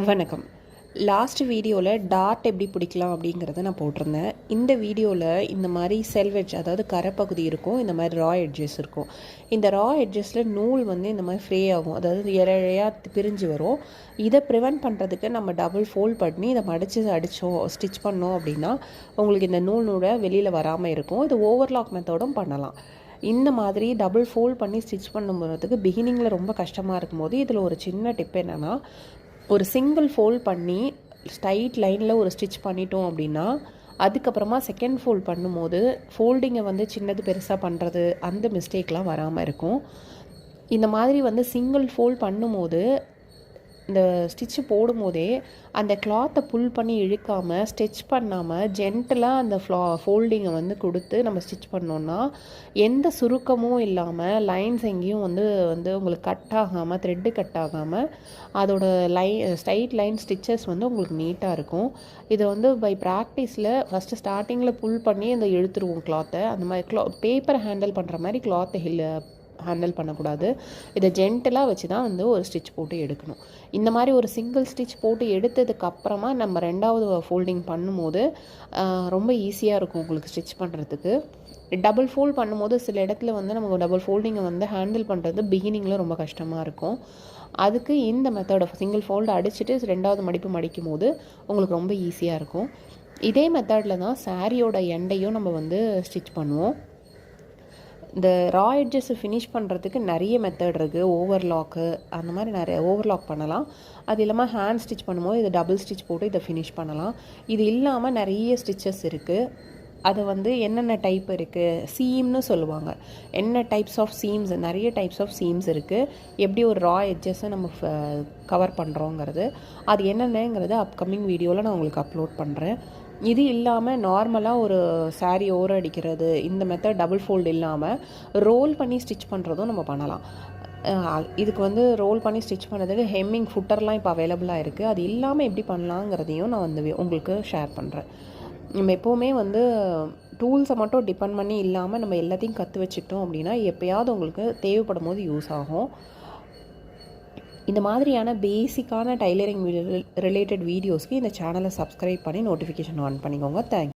வணக்கம். லாஸ்ட் வீடியோவில் டாட் எப்படி பிடிக்கலாம் அப்படிங்கிறத நான் போட்டிருந்தேன். இந்த வீடியோவில் இந்த மாதிரி செல்வெட்ஜ், அதாவது கரைப்பகுதி இருக்கும், இந்த மாதிரி ரா எட்ஜஸ் இருக்கும். இந்த ரா எட்ஜஸில் நூல் வந்து இந்த மாதிரி ஃப்ரே ஆகும், அதாவது இழையாக பிரிஞ்சு வரும். இதை ப்ரிவென்ட் பண்ணுறதுக்கு நம்ம டபுள் ஃபோல்ட் பண்ணி இதை அடித்தோம் ஸ்டிச் பண்ணோம் அப்படின்னா உங்களுக்கு இந்த நூலோட வெளியில் வராமல் இருக்கும். இது ஓவர்லாக் மெத்தடும் பண்ணலாம். இந்த மாதிரி டபுள் ஃபோல்ட் பண்ணி ஸ்டிச் பண்ணும்போதுக்கு பிகினிங்கில் ரொம்ப கஷ்டமாக இருக்கும்போது இதில் ஒரு சின்ன டிப் என்னென்னா, ஒரு சிங்கிள் ஃபோல்ட் பண்ணி ஸ்ட்ரைட் லைனில் ஒரு ஸ்டிச் பண்ணிட்டோம் அப்படின்னா அதுக்கப்புறமா செகண்ட் ஃபோல்ட் பண்ணும்போது ஃபோல்டிங்கை வந்து சின்னது பெருசாக பண்ணுறது அந்த மிஸ்டேக்லாம் வராமல் இருக்கும். இந்த மாதிரி வந்து சிங்கிள் ஃபோல்ட் பண்ணும்போது இந்த ஸ்டிச்சு போடும்போதே அந்த கிளாத்தை புல் பண்ணி இழுக்காமல் ஸ்டிச் பண்ணாமல் ஜென்டலாக அந்த ஃபோல்டிங்கை வந்து கொடுத்து நம்ம ஸ்டிச் பண்ணோன்னா எந்த சுருக்கமும் இல்லாமல் லைன்ஸ் எங்கேயும் வந்து வந்து உங்களுக்கு கட் ஆகாமல் த்ரெட்டு கட் ஆகாமல் அதோட ஸ்ட்ரைட் லைன் ஸ்டிச்சஸ் வந்து உங்களுக்கு நீட்டாக இருக்கும். இதை வந்து பை ப்ராக்டிஸில் ஃபஸ்ட்டு ஸ்டார்டிங்கில் புல் பண்ணி அந்த இழுத்துருவோம் கிளாத்தை. அந்த மாதிரி பேப்பரை ஹேண்டில் பண்ணுற மாதிரி கிளாத்தை ஹேண்டில் பண்ணக்கூடாது. இதை ஜென்டலாக வச்சு தான் வந்து ஒரு ஸ்டிச் போட்டு எடுக்கணும். இந்த மாதிரி ஒரு சிங்கிள் ஸ்டிச் போட்டு எடுத்ததுக்கப்புறமா நம்ம ரெண்டாவது ஃபோல்டிங் பண்ணும்போது ரொம்ப ஈஸியாக இருக்கும் உங்களுக்கு ஸ்டிச் பண்ணுறதுக்கு. டபுள் ஃபோல்ட் பண்ணும்போது சில இடத்துல வந்து நமக்கு டபுள் ஃபோல்டிங்கை வந்து ஹேண்டில் பண்ணுறது பிகினிங்கில் ரொம்ப கஷ்டமாக இருக்கும். அதுக்கு இந்த மெத்தடை சிங்கிள் ஃபோல்டு அடிச்சுட்டு ரெண்டாவது மடிப்பு மடிக்கும் போது உங்களுக்கு ரொம்ப ஈஸியாக இருக்கும். இதே மெத்தடில் தான் சாரியோட எண்டையும் நம்ம வந்து ஸ்டிச் பண்ணுவோம். இந்த ரா எட்ஜஸ் ஃபினிஷ் பண்ணுறதுக்கு நிறைய மெத்தட் இருக்குது. ஓவர்லாக்கு அந்த மாதிரி நிறைய ஓவர்லாக் பண்ணலாம். அது இல்லாமல் ஹேண்ட் ஸ்டிச் பண்ணும்போது இதை டபுள் ஸ்டிச் போட்டு இதை ஃபினிஷ் பண்ணலாம். இது இல்லாமல் நிறைய ஸ்டிச்சஸ் இருக்குது. அது வந்து என்னென்ன டைப் இருக்குது, சீம்னு சொல்லுவாங்க. என்ன டைப்ஸ் ஆஃப் சீம்ஸ், நிறைய டைப்ஸ் ஆஃப் சீம்ஸ் இருக்குது. எப்படி ஒரு ரா எட்ஜஸை நம்ம கவர் பண்ணுறோங்கிறது, அது என்னென்னங்கிறது அப்கமிங் வீடியோவில் நான் உங்களுக்கு அப்லோட் பண்ணுறேன். இது இல்லாமல் நார்மலாக ஒரு சாரீ ஓரம் அடிக்கிறது, இந்த மெத்தட் டபுள் ஃபோல்டு இல்லாமல் ரோல் பண்ணி ஸ்டிச் பண்ணுறதும் நம்ம பண்ணலாம். இதுக்கு வந்து ரோல் பண்ணி ஸ்டிச் பண்ணுறதுக்கு ஹெம்மிங் ஃபுட்டர்லாம் இப்போ அவைலபிளாக இருக்குது. அது இல்லாமல் எப்படி பண்ணலாங்கிறதையும் நான் வந்து உங்களுக்கு ஷேர் பண்ணுறேன். நம்ம எப்போவுமே வந்து டூல்ஸை மட்டும் டிபெண்ட் பண்ணி இல்லாமல் நம்ம எல்லாத்தையும் கற்று வச்சுக்கிட்டோம் அப்படின்னா எப்போயாவது உங்களுக்கு தேவைப்படும் போது யூஸ் ஆகும். இந்த மாதிரியான பேசிக்கான டைலரிங் ரிலேட்டட் வீடியோஸ்க்கு இந்த சேனலை சப்ஸ்கிரைப் பண்ணி நோட்டிஃபிகேஷன் ஆன் பண்ணிக்கோங்க. தேங்க்யூ.